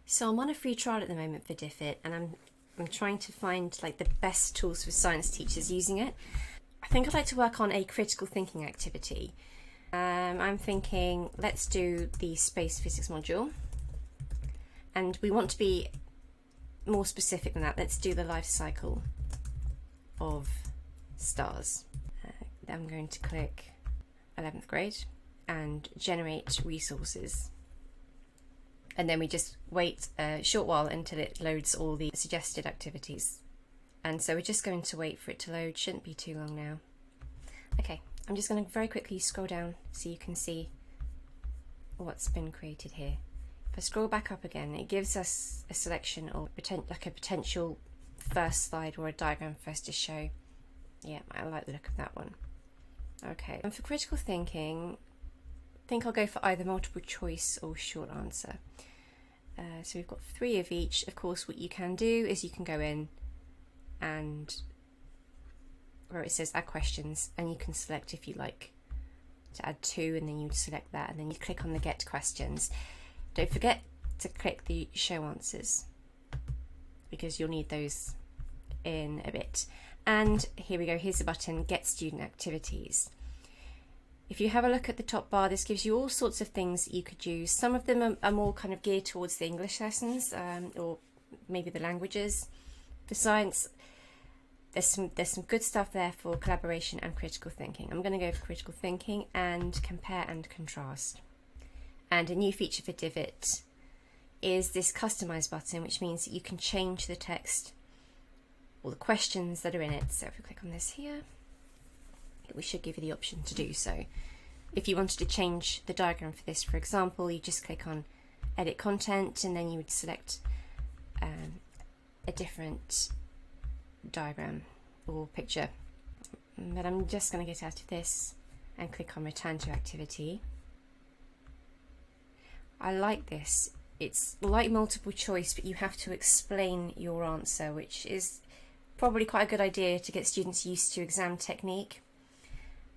So I'm on a free trial at the moment for Diffit, and I'm trying to find like the best tools for science teachers using it. I think I'd like to work on a critical thinking activity. I'm thinking let's do the space physics module, and we want to be more specific than that. Let's do the life cycle of stars. I'm going to click 11th grade and generate resources. And then we just wait a short while until it loads all the suggested activities. And so we're just going to wait for it to load. Shouldn't be too long now. Okay, I'm just going to very quickly scroll down so you can see what's been created here. If I scroll back up again, it gives us a selection of like a potential first slide or a diagram for us to show. Yeah, I like the look of that one. Okay, and for critical thinking, I think I'll go for either multiple choice or short answer. So we've got 3 of each. Of course, what you can do is you can go in and where it says add questions, and you can select if you like to add 2, and then you select that, and then you click on the get questions. Don't forget to click the show answers because you'll need those in a bit. And here we go, here's the button, get student activities. If you have a look at the top bar, this gives you all sorts of things that you could use. Some of them are more kind of geared towards the English lessons or maybe the languages. For science, there's some good stuff there for collaboration and critical thinking. I'm going to go for critical thinking and compare and contrast. And a new feature for Diffit is this customize button, which means that you can change the text or the questions that are in it. So if we click on this here, we should give you the option to do so. If you wanted to change the diagram for this, for example, you just click on edit content, and then you would select a different diagram or picture. But I'm just going to get out of this and click on return to activity. I like this. It's like multiple choice, but you have to explain your answer, which is probably quite a good idea to get students used to exam technique,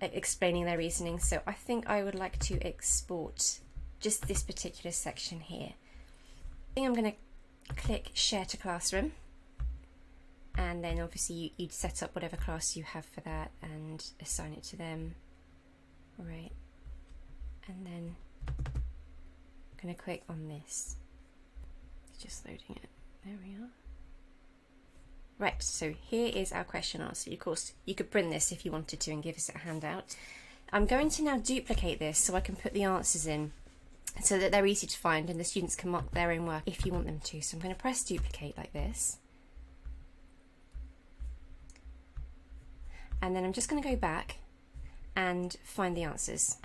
explaining their reasoning. So I think I would like to export just this particular section here. I think I'm going to click share to classroom, and then obviously you'd set up whatever class you have for that and assign it to them. Right, and then I'm going to click on this. It's just loading it. There we are. Right, so here is our question answer. Of course, you could print this if you wanted to and give us a handout. I'm going to now duplicate this so I can put the answers in so that they're easy to find and the students can mark their own work if you want them to. So I'm going to press duplicate like this. And then I'm just going to go back and find the answers.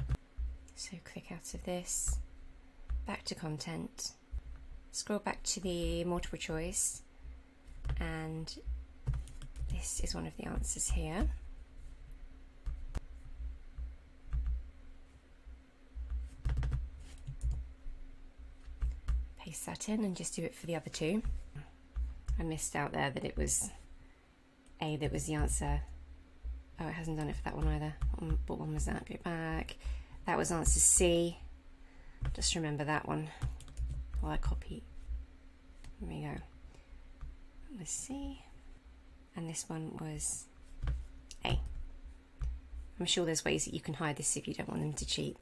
So click out of this, back to content, scroll back to the multiple choice, and this is one of the answers here. Paste that in and just do it for the other 2. I missed out there that it was A that was the answer. Oh, it hasn't done it for that one either. What one was that? Go back. That was answer C. Just remember that one while I copy. There we go. Let's see. And this one was A. I'm sure there's ways that you can hide this if you don't want them to cheat.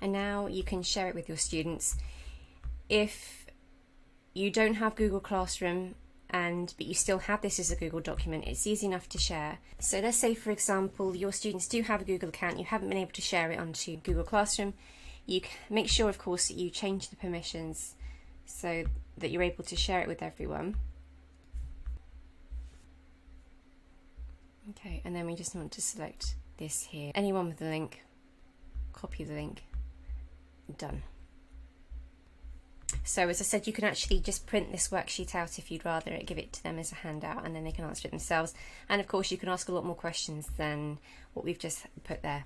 And now you can share it with your students. If you don't have Google Classroom but you still have this as a Google document, it's easy enough to share. So let's say, for example, your students do have a Google account, you haven't been able to share it onto Google Classroom. You make sure, of course, that you change the permissions so that you're able to share it with everyone. Okay, and then we just want to select this here. Anyone with the link, copy the link, done. So as I said, you can actually just print this worksheet out if you'd rather give it to them as a handout, and then they can answer it themselves. And of course, you can ask a lot more questions than what we've just put there.